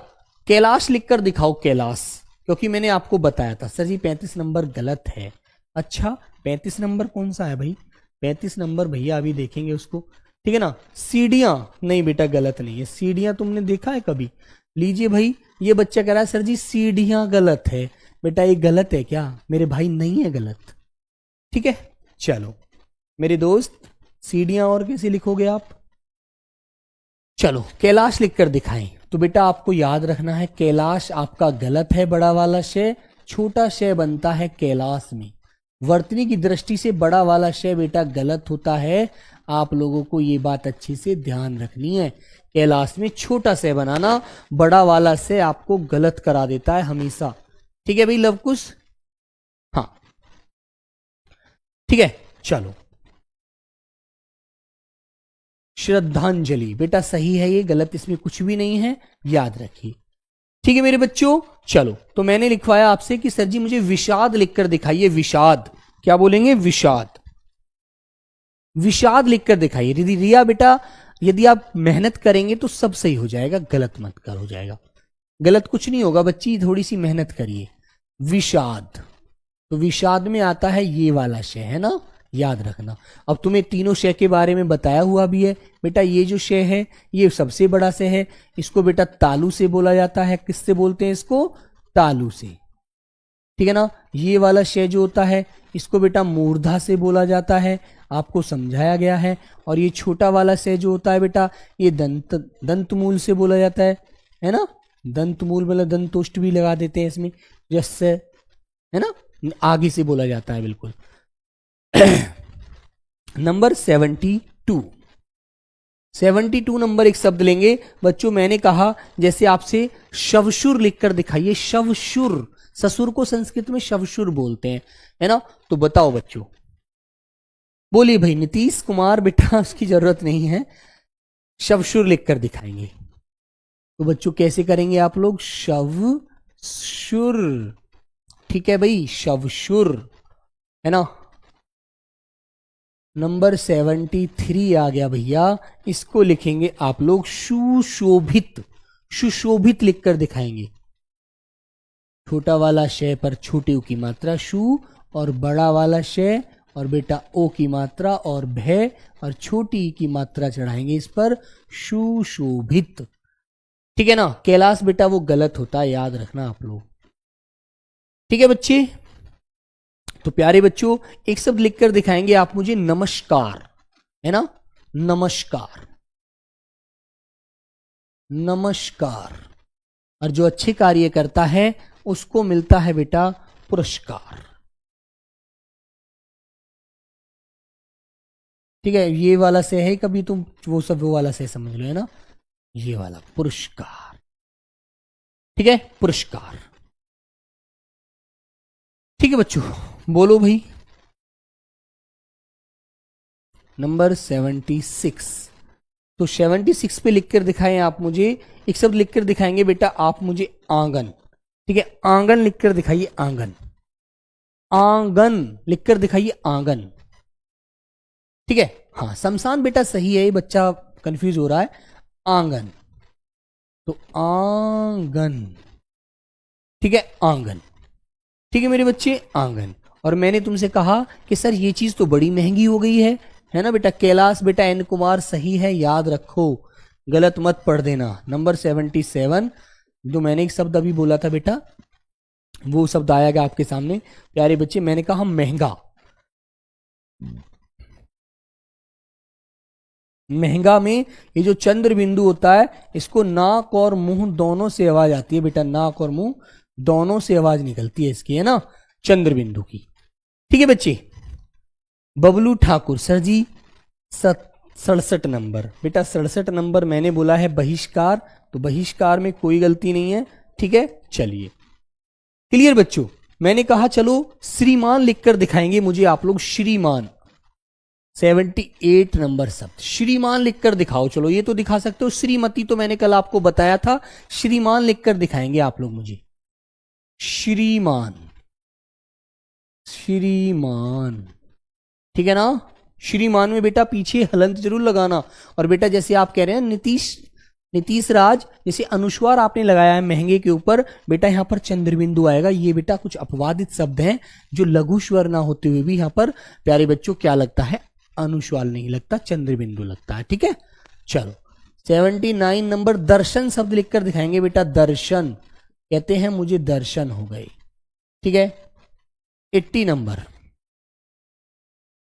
कैलाश लिखकर दिखाओ, कैलाश, क्योंकि मैंने आपको बताया था सर जी 35 नंबर गलत है। अच्छा 35 नंबर कौन सा है भाई, 35 नंबर भैया अभी देखेंगे उसको, ठीक है ना। सीढ़ियां, नहीं बेटा गलत नहीं है, सीढ़ियां तुमने देखा है कभी? लीजिए भाई, ये बच्चा कह रहा है सर जी सीढ़ियां गलत है। बेटा ये गलत है क्या मेरे भाई? नहीं है गलत, ठीक है। चलो मेरे दोस्त, सीढ़ियां और कैसे लिखोगे आप? चलो कैलाश लिखकर दिखाएं। तो बेटा आपको याद रखना है कैलाश आपका गलत है, बड़ा वाला शय, छोटा शय बनता है कैलाश में। वर्तनी की दृष्टि से बड़ा वाला शय बेटा गलत होता है, आप लोगों को ये बात अच्छे से ध्यान रखनी है। कैलाश में छोटा शय बनाना बड़ा वाला शय आपको गलत करा देता है हमेशा, ठीक है भाई लवकुश? हाँ ठीक है। चलो श्रद्धांजलि, बेटा सही है ये, गलत इसमें कुछ भी नहीं है, याद रखिए, ठीक है मेरे बच्चों। चलो तो मैंने लिखवाया आपसे कि सर जी मुझे विषाद लिखकर दिखाइए, विषाद, क्या बोलेंगे? विषाद, विषाद लिखकर दिखाइए। रिया बेटा यदि आप मेहनत करेंगे तो सब सही हो जाएगा, गलत मत कर, हो जाएगा, गलत कुछ नहीं होगा बच्ची, थोड़ी सी मेहनत करिए। विषाद, तो विषाद में आता है ये वाला शय, है ना, याद रखना। अब तुम्हें तीनों शय के बारे में बताया हुआ भी है बेटा, ये जो शय है ये सबसे बड़ा शय है, इसको बेटा तालु से बोला जाता है। किससे बोलते हैं इसको? तालु से, ठीक है ना। ये वाला शय जो होता है इसको बेटा मूर्धा से बोला जाता है, आपको समझाया गया है। और ये छोटा वाला शय जो होता है बेटा ये दंतमूल से बोला जाता है ना। दंतमूल मतलब दंतोष्ट भी लगा देते हैं इसमें, जैसे, है ना, आगे से बोला जाता है बिल्कुल। नंबर 72 नंबर एक शब्द लेंगे बच्चों। मैंने कहा जैसे आपसे शवशुर लिखकर दिखाइए, शवशुर, ससुर को संस्कृत में शवशुर बोलते हैं, है ना। तो बताओ बच्चों, बोलिए भाई। नीतीश कुमार बेटा उसकी जरूरत नहीं है, शवशुर लिखकर दिखाएंगे। तो बच्चों कैसे करेंगे आप लोग? शवशुर, ठीक है भाई, शवशुर, है ना। नंबर 73 आ गया भैया, इसको लिखेंगे आप लोग सुशोभित, सुशोभित लिखकर दिखाएंगे। छोटा वाला शय पर छोटे उ की मात्रा शु, और बड़ा वाला शय और बेटा ओ की मात्रा और भय और छोटी ई की मात्रा चढ़ाएंगे इस पर, सुशोभित, ठीक है ना। कैलाश बेटा वो गलत होता है, याद रखना आप लोग, ठीक है बच्चे। तो प्यारे बच्चों एक शब्द लिखकर दिखाएंगे आप मुझे, नमस्कार, है ना, नमस्कार, नमस्कार। और जो अच्छे कार्य करता है उसको मिलता है बेटा पुरस्कार, ठीक है। ये वाला से है, कभी तुम वो सब वो वाला से समझ लो, है ना, ये वाला पुरस्कार, ठीक है, पुरस्कार, ठीक है बच्चों। बोलो भाई। नंबर 76, तो 76 पे लिखकर दिखाएं आप मुझे, एक शब्द लिखकर दिखाएंगे बेटा आप मुझे, आंगन, ठीक है। आंगन लिखकर दिखाइए, आंगन, आंगन लिखकर दिखाइए, आंगन, ठीक है। हाँ शमशान बेटा सही है, ये बच्चा कंफ्यूज हो रहा है, आंगन, तो आंगन, ठीक है, आंगन, ठीक है मेरे बच्चे, आंगन। और मैंने तुमसे कहा कि सर ये चीज तो बड़ी महंगी हो गई है ना बेटा। कैलाश बेटा एन कुमार सही है, याद रखो, गलत मत पढ़ देना। नंबर 77, जो मैंने एक शब्द अभी बोला था बेटा, वो शब्द आएगा आपके सामने प्यारे बच्चे। मैंने कहा महंगा, महंगा में ये जो चंद्र बिंदु होता है इसको नाक और मुंह दोनों से आवाज आती है बेटा, नाक और मुंह दोनों से आवाज निकलती है इसकी, है ना, चंद्र बिंदु की, ठीक है बच्चे। बबलू ठाकुर, सर जी 67 नंबर, बेटा 67 नंबर मैंने बोला है बहिष्कार, तो बहिष्कार में कोई गलती नहीं है, ठीक है। चलिए क्लियर बच्चों। मैंने कहा चलो श्रीमान लिखकर दिखाएंगे मुझे आप लोग, श्रीमान, 78 नंबर शब्द श्रीमान लिखकर दिखाओ। चलो ये तो दिखा सकते हो, श्रीमती तो मैंने कल आपको बताया था, श्रीमान लिखकर दिखाएंगे आप लोग मुझे। श्रीमान, श्रीमान, ठीक है ना। श्रीमान में बेटा पीछे हलंत जरूर लगाना। और बेटा जैसे आप कह रहे हैं नीतीश राज, जैसे अनुस्वार आपने लगाया है महंगे के ऊपर, बेटा यहां पर चंद्रबिंदु आएगा। ये बेटा कुछ अपवादित शब्द हैं जो लघु स्वर ना होते हुए भी यहां पर प्यारे बच्चों क्या लगता है, अनुस्वार नहीं लगता, चंद्रबिंदु लगता है। ठीक है, चलो 79 नंबर दर्शन शब्द लिखकर दिखाएंगे बेटा। दर्शन, कहते हैं मुझे दर्शन हो गए। ठीक है, 80 नंबर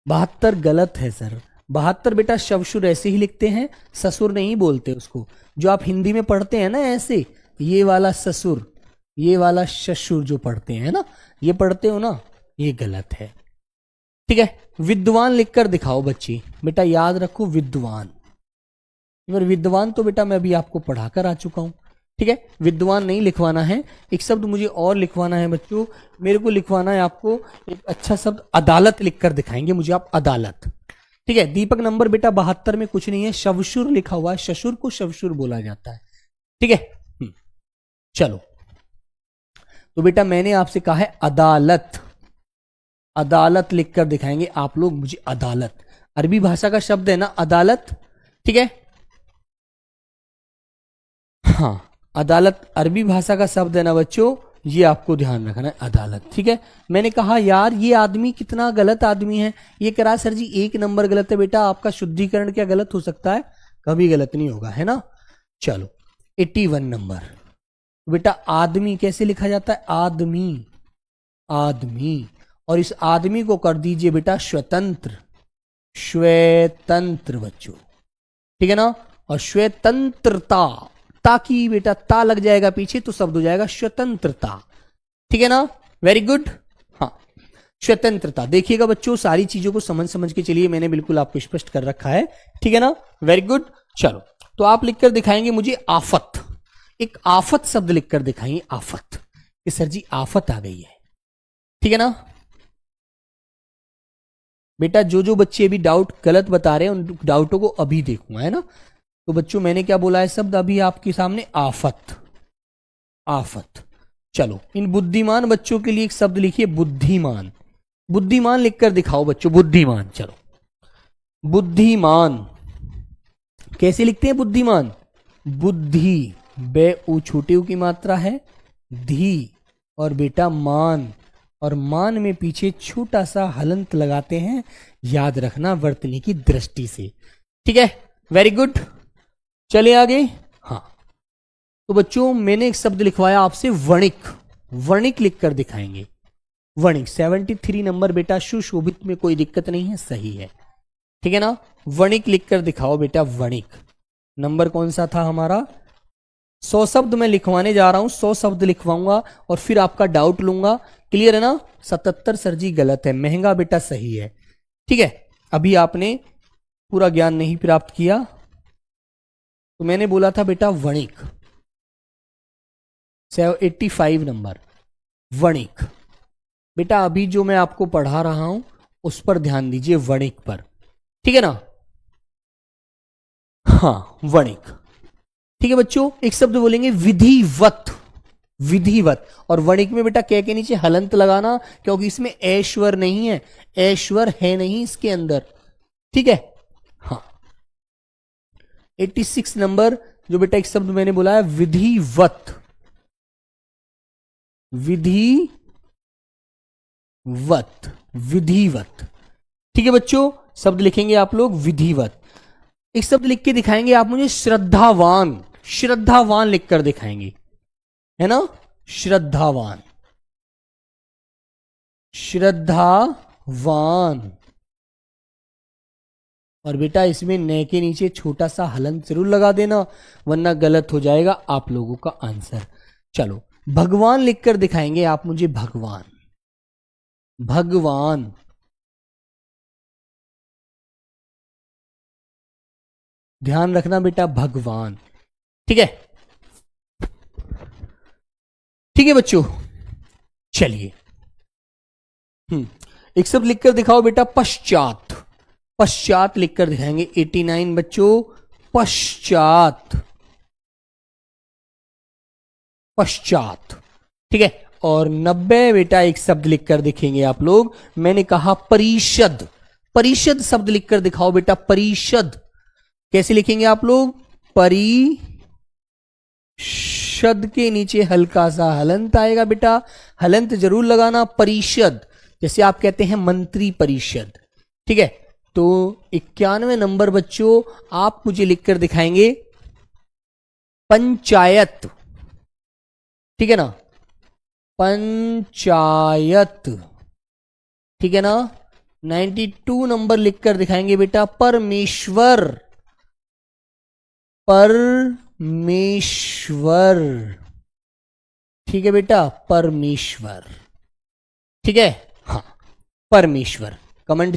72 गलत है सर। 72 बेटा शवशुर ऐसे ही लिखते हैं, ससुर नहीं बोलते उसको। जो आप हिंदी में पढ़ते हैं ना ऐसे, ये वाला ससुर, ये वाला ससुर जो पढ़ते हैं ना, ये पढ़ते हो ना, ये गलत है। ठीक है, विद्वान लिखकर दिखाओ बच्चे। बेटा याद रखो विद्वान, विद्वान तो बेटा मैं अभी आपको पढ़ाकर आ चुका हूं। ठीक है, विद्वान नहीं लिखवाना है, एक शब्द मुझे और लिखवाना है बच्चों। मेरे को लिखवाना है आपको एक अच्छा शब्द, अदालत लिखकर दिखाएंगे मुझे आप, अदालत। ठीक है, दीपक नंबर बेटा 72 में कुछ नहीं है, शवशुर लिखा हुआ है, ससुर को शवशुर बोला जाता है। ठीक है, चलो तो बेटा मैंने आपसे कहा है अदालत, अदालत लिखकर दिखाएंगे आप लोग मुझे। अदालत अरबी भाषा का शब्द है ना अदालत। ठीक है, हाँ अदालत अरबी भाषा का शब्द है ना बच्चों, ये आपको ध्यान रखना है, अदालत। ठीक है, मैंने कहा यार ये आदमी कितना गलत आदमी है, ये करा सर जी 1 नंबर गलत है। बेटा आपका शुद्धिकरण क्या गलत हो सकता है, कभी गलत नहीं होगा, है ना। चलो 81 नंबर बेटा आदमी कैसे लिखा जाता है, आदमी, आदमी। और इस आदमी को कर दीजिए बेटा स्वतंत्र, श्वेतंत्र बच्चों। ठीक है ना, और श्वेतंत्रता, ताकि बेटा ता लग जाएगा पीछे तो शब्द हो जाएगा स्वतंत्रता। ठीक है ना, वेरी गुड। हाँ स्वतंत्रता, देखिएगा बच्चों सारी चीजों को समझ समझ के चलिए, मैंने बिल्कुल आपको स्पष्ट कर रखा है। ठीक है ना, वेरी गुड। चलो तो आप लिखकर दिखाएंगे मुझे आफत, एक आफत शब्द लिखकर दिखाएंगे, आफत, कि सर जी आफत आ गई है। ठीक है ना बेटा, जो बच्चे अभी डाउट गलत बता रहे हैं उन डाउटों को अभी देखूंगा, है ना। तो बच्चों मैंने क्या बोला है शब्द अभी आपके सामने, आफत, आफत। चलो इन बुद्धिमान बच्चों के लिए एक शब्द लिखिए, बुद्धिमान। बुद्धिमान लिखकर दिखाओ बच्चों, बुद्धिमान। चलो बुद्धिमान कैसे लिखते हैं, बुद्धिमान, बुद्धि, बे ऊ छोटे ऊ की मात्रा है, धी, और बेटा मान, और मान में पीछे छोटा सा हलंत लगाते हैं, याद रखना वर्तनी की दृष्टि से। ठीक है, वेरी गुड। चलिए आगे। हाँ तो बच्चों मैंने एक शब्द लिखवाया आपसे, वणिक, वणिक लिखकर दिखाएंगे, वणिक। 73 नंबर बेटा सुशोभित में कोई दिक्कत नहीं है, सही है। ठीक है ना, वणिक लिखकर दिखाओ बेटा, वणिक। नंबर कौन सा था हमारा, 100 शब्द मैं लिखवाने जा रहा हूं, 100 शब्द लिखवाऊंगा और फिर आपका डाउट लूंगा। क्लियर है ना। 77 सर जी गलत है, महंगा बेटा सही है। ठीक है, अभी आपने पूरा ज्ञान नहीं प्राप्त किया, तो मैंने बोला था बेटा वणिक। 85 नंबर वणिक। बेटा अभी जो मैं आपको पढ़ा रहा हूं उस पर ध्यान दीजिए, वणिक पर। ठीक है ना, हाँ वणिक। ठीक है बच्चों, एक शब्द बोलेंगे विधिवत, विधिवत। और वणिक में बेटा के नीचे हलंत लगाना, क्योंकि इसमें ऐश्वर नहीं है, ऐश्वर है नहीं इसके अंदर। ठीक है, हाँ 86 नंबर जो बेटा एक शब्द मैंने बोला है, विधिवत, विधिवत, विधिवत। ठीक है बच्चों, शब्द लिखेंगे आप लोग विधिवत। एक शब्द लिख के दिखाएंगे आप मुझे, श्रद्धावान, श्रद्धावान लिखकर दिखाएंगे, है ना, श्रद्धावान, श्रद्धावान। और बेटा इसमें न के नीचे छोटा सा हलंत जरूर लगा देना, वरना गलत हो जाएगा आप लोगों का आंसर। चलो भगवान लिखकर दिखाएंगे आप मुझे, भगवान, भगवान। ध्यान रखना बेटा, भगवान। ठीक है, ठीक है बच्चों। चलिए एक शब्द लिखकर दिखाओ बेटा, पश्चात, पश्चात लिखकर दिखाएंगे। 89 बच्चों, पश्चात, पश्चात, ठीक है। और 90 बेटा एक शब्द लिखकर दिखेंगे आप लोग। मैंने कहा परिषद, परिषद शब्द लिखकर दिखाओ बेटा। परिषद कैसे लिखेंगे आप लोग? परिषद के नीचे हल्का सा हलंत आएगा बेटा, हलंत जरूर लगाना। परिषद, जैसे आप कहते हैं मंत्री परिषद, ठीक है। तो 91 नंबर बच्चों आप मुझे लिखकर दिखाएंगे पंचायत, ठीक है ना, पंचायत, ठीक है ना। 92 नंबर लिखकर दिखाएंगे बेटा परमेश्वर, परमेश्वर, ठीक है बेटा, परमेश्वर, ठीक है। हाँ, परमेश्वर। कमेंट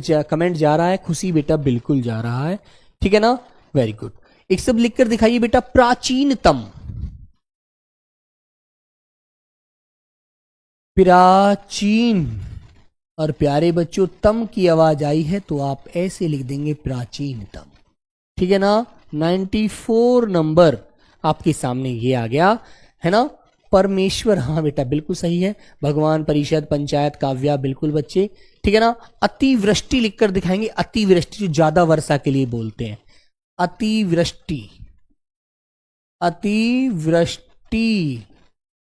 जा रहा है खुशी बेटा, बिल्कुल जा रहा है, ठीक है ना, वेरी गुड। एक शब्द लिखकर दिखाइए बेटा प्राचीनतम, प्राचीन। और प्यारे बच्चों तम की आवाज आई है तो आप ऐसे लिख देंगे प्राचीनतम, ठीक है ना। 94 नंबर आपके सामने ये आ गया है ना, परमेश्वर। हाँ बेटा बिल्कुल सही है। भगवान, परिषद, पंचायत, काव्या, बिल्कुल बच्चे, ठीक है ना। अतिवृष्टि लिखकर दिखाएंगे। अतिवृष्टि जो ज्यादा वर्षा के लिए बोलते हैं, अतिवृष्टि, अतिवृष्टि,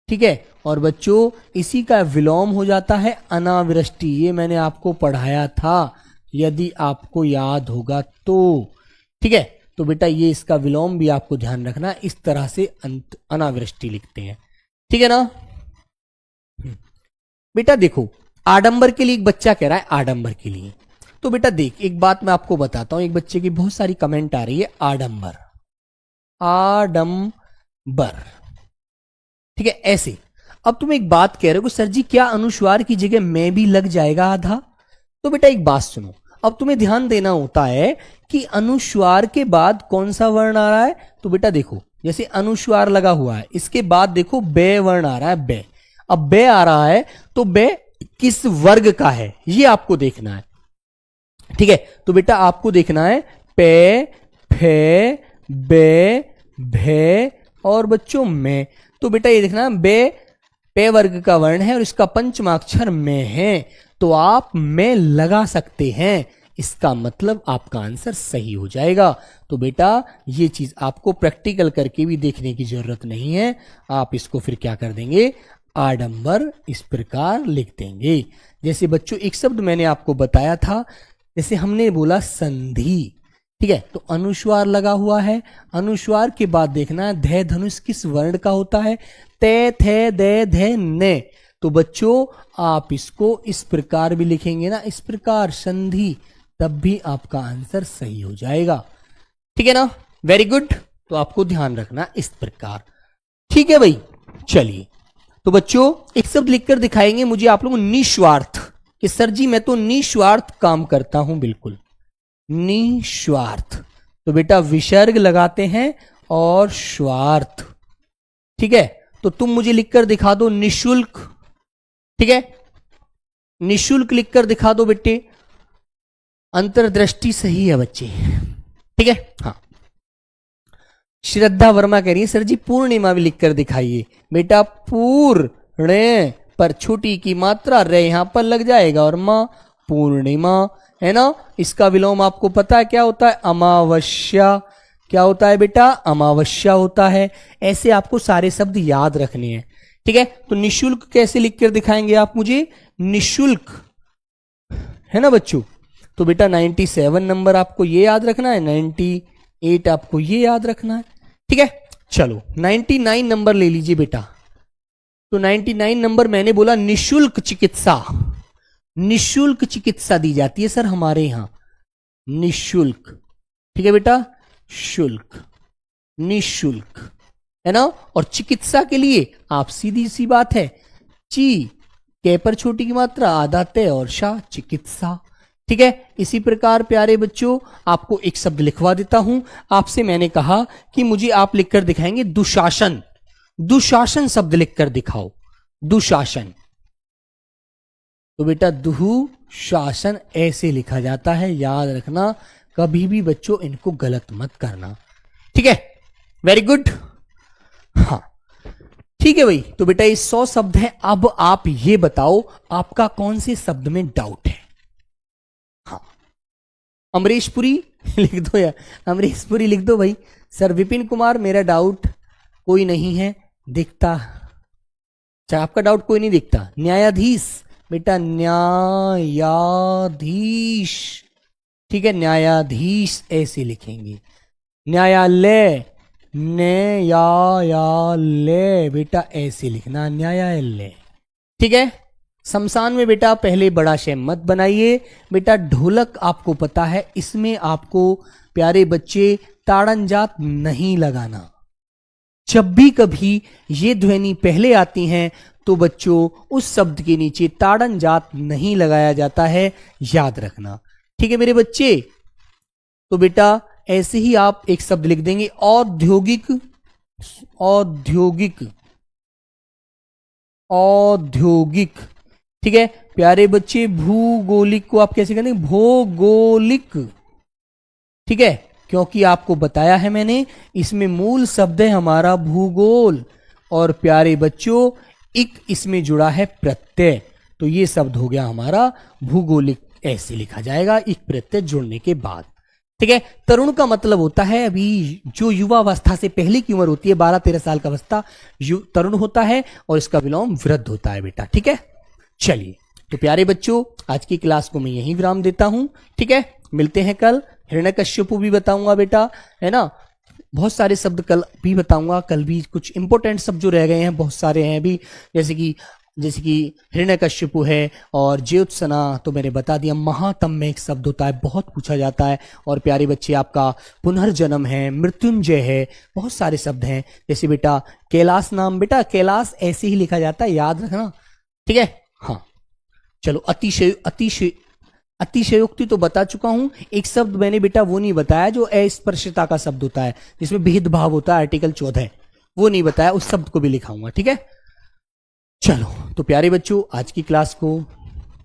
ठीक है। और बच्चों इसी का विलोम हो जाता है अनावृष्टि। ये मैंने आपको पढ़ाया था यदि आपको याद होगा तो, ठीक है। तो बेटा ये इसका विलोम भी आपको ध्यान रखना, इस तरह से अनावृष्टि लिखते हैं, ठीक है ना। बेटा देखो आडंबर के लिए एक बच्चा कह रहा है आडंबर के लिए, तो बेटा देख एक बात मैं आपको बताता हूं। एक बच्चे की बहुत सारी कमेंट आ रही है आडंबर, आडंबर, ठीक है ऐसे। अब तुम एक बात कह रहे हो सर जी क्या अनुस्वार की जगह मैं भी लग जाएगा आधा? तो बेटा एक बात सुनो, अब तुम्हें ध्यान देना होता है कि अनुस्वार के बाद कौन सा वर्ण आ रहा है। तो बेटा देखो जैसे अनुस्वार लगा हुआ है, इसके बाद देखो बे वर्ण आ रहा है, बे। अब बे आ रहा है तो बे किस वर्ग का है ये आपको देखना है, ठीक है। तो बेटा आपको देखना है पे, फे, बे, भे और बच्चों में। तो बेटा ये देखना बे पे वर्ग का वर्ण है और इसका पंचमाक्षर में है, तो आप में लगा सकते हैं, इसका मतलब आपका आंसर सही हो जाएगा। तो बेटा ये चीज आपको प्रैक्टिकल करके भी देखने की जरूरत नहीं है, आप इसको फिर क्या कर देंगे आडंबर इस प्रकार लिख देंगे। जैसे बच्चों एक शब्द मैंने आपको बताया था, जैसे हमने बोला संधि, ठीक है। तो अनुस्वार लगा हुआ है, अनुस्वार के बाद देखना है धै धनुष किस वर्ण का होता है, ते, थे, दे, धे, ने। तो बच्चों आप इसको इस प्रकार भी लिखेंगे ना, इस प्रकार संधि, तब भी आपका आंसर सही हो जाएगा, ठीक है ना, वेरी गुड। तो आपको ध्यान रखना इस प्रकार, ठीक है भाई। चलिए तो बच्चों एक शब्द लिखकर दिखाएंगे मुझे आप लोग निस्वार्थ, कि सर जी मैं तो निस्वार्थ काम करता हूं, बिल्कुल निस्वार्थ। तो बेटा विसर्ग लगाते हैं और स्वार्थ, ठीक है। तो तुम मुझे लिखकर दिखा दो निशुल्क, ठीक है, निशुल्क लिखकर दिखा दो बेटे। अंतर्दृष्टि सही है बच्चे, ठीक है। हाँ श्रद्धा वर्मा कह रही है सर जी पूर्णिमा भी लिखकर दिखाइए। बेटा पूर्ण पर छोटी की मात्रा रे यहां पर लग जाएगा और मां पूर्णिमा है ना। इसका विलोम आपको पता है क्या होता है, अमावस्या। क्या होता है बेटा, अमावस्या होता है। ऐसे आपको सारे शब्द याद रखने हैं, ठीक है। तो निशुल्क कैसे लिखकर दिखाएंगे आप मुझे, निशुल्क, है ना बच्चों। तो बेटा 97 नंबर आपको ये याद रखना है, 98 आपको ये याद रखना है, ठीक है। चलो 99 नंबर ले लीजिए बेटा। तो 99 नंबर मैंने बोला निशुल्क चिकित्सा, निशुल्क चिकित्सा दी जाती है सर हमारे यहां, निशुल्क, ठीक है बेटा, शुल्क, निशुल्क, है ना। और चिकित्सा के लिए आप सीधी सी बात है, ची के पर छोटी की मात्रा आधा ते और शा चिकित्सा, ठीक है। इसी प्रकार प्यारे बच्चों आपको एक शब्द लिखवा देता हूं। आपसे मैंने कहा कि मुझे आप लिखकर दिखाएंगे दुशासन, दुशासन शब्द लिखकर दिखाओ, दुशासन। तो बेटा दुहु शासन ऐसे लिखा जाता है, याद रखना, कभी भी बच्चों इनको गलत मत करना। ठीक है, वेरी गुड। हाँ ठीक है भाई, तो बेटा ये 100 शब्द हैं। अब आप ये बताओ आपका कौन से शब्द में डाउट है। हाँ अमरीशपुरी लिख दो यार, अमरीशपुरी लिख दो भाई। सर विपिन कुमार, मेरा डाउट कोई नहीं है दिखता। अच्छा आपका डाउट कोई नहीं दिखता। न्यायाधीश, बेटा न्यायाधीश, ठीक है, न्यायाधीश ऐसे लिखेंगे। न्यायालय, न्यायालय बेटा ऐसे लिखना, न्यायालय। ठीक है। शमशान में बेटा पहले बड़ा शय मत बनाइए। बेटा ढोलक आपको पता है, इसमें आपको प्यारे बच्चे ताड़नजात नहीं लगाना। जब भी कभी ये ध्वनि पहले आती हैं तो बच्चों उस शब्द के नीचे ताड़नजात नहीं लगाया जाता है, याद रखना। ठीक है मेरे बच्चे, तो बेटा ऐसे ही आप एक शब्द लिख देंगे, औद्योगिक, औद्योगिक, औद्योगिक। ठीक है प्यारे बच्चे, भूगोलिक को आप कैसे कहेंगे, भौगोलिक। ठीक है, क्योंकि आपको बताया है मैंने, इसमें मूल शब्द है हमारा भूगोल, और प्यारे बच्चों इक इसमें जुड़ा है प्रत्यय, तो ये शब्द हो गया हमारा भूगोलिक। ऐसे लिखा जाएगा इक प्रत्यय जुड़ने के बाद। ठीक है, तरुण का मतलब होता है अभी जो युवा अवस्था से पहले की उम्र होती है, 12-13 साल का अवस्था तरुण होता है, और इसका विलोम वृद्ध होता है बेटा। ठीक है, चलिए तो प्यारे बच्चों आज की क्लास को मैं यहीं विराम देता हूं। ठीक है, मिलते हैं कल। हिरण्यकश्यपु भी बताऊंगा बेटा, है ना, बहुत सारे शब्द कल भी बताऊंगा। कल भी कुछ इंपॉर्टेंट शब्द जो रह गए हैं बहुत सारे हैं अभी, जैसे कि हिरण्यकश्यपु है, और ज्योत्सना तो मैंने बता दिया। महातम में एक शब्द होता है, बहुत पूछा जाता है। और प्यारे बच्चे आपका पुनर्जन्म है, मृत्युंजय है, बहुत सारे शब्द हैं। जैसे बेटा कैलाश नाम, बेटा कैलाश ऐसे ही लिखा जाता है, याद रखना। ठीक है, हाँ चलो, अतिशय, अतिशय, अतिशयोक्ति तो बता चुका हूं। एक शब्द मैंने बेटा वो नहीं बताया जो अस्पृश्यता का शब्द होता है, जिसमें भेदभाव होता है, आर्टिकल 14, वो नहीं बताया, उस शब्द को भी लिखाऊंगा। ठीक है, चलो तो प्यारे बच्चों आज की क्लास को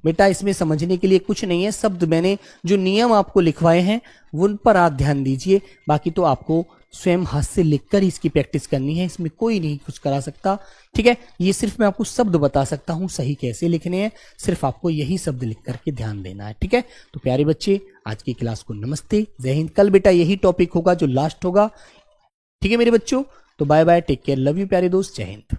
बेटा इसमें समझने के लिए कुछ नहीं है। शब्द मैंने जो नियम आपको लिखवाए हैं उन पर आप ध्यान दीजिए, बाकी तो आपको स्वयं हाथ से लिखकर ही इसकी प्रैक्टिस करनी है, इसमें कोई नहीं कुछ करा सकता। ठीक है, ये सिर्फ मैं आपको शब्द बता सकता हूं सही कैसे लिखने हैं, सिर्फ आपको यही शब्द लिख करके ध्यान देना है। ठीक है, तो प्यारे बच्चे आज की क्लास को नमस्ते, जय हिंद। कल बेटा यही टॉपिक होगा जो लास्ट होगा। ठीक है मेरे बच्चों, तो bye bye, take care, love you प्यारे दोस्त, जय हिंद।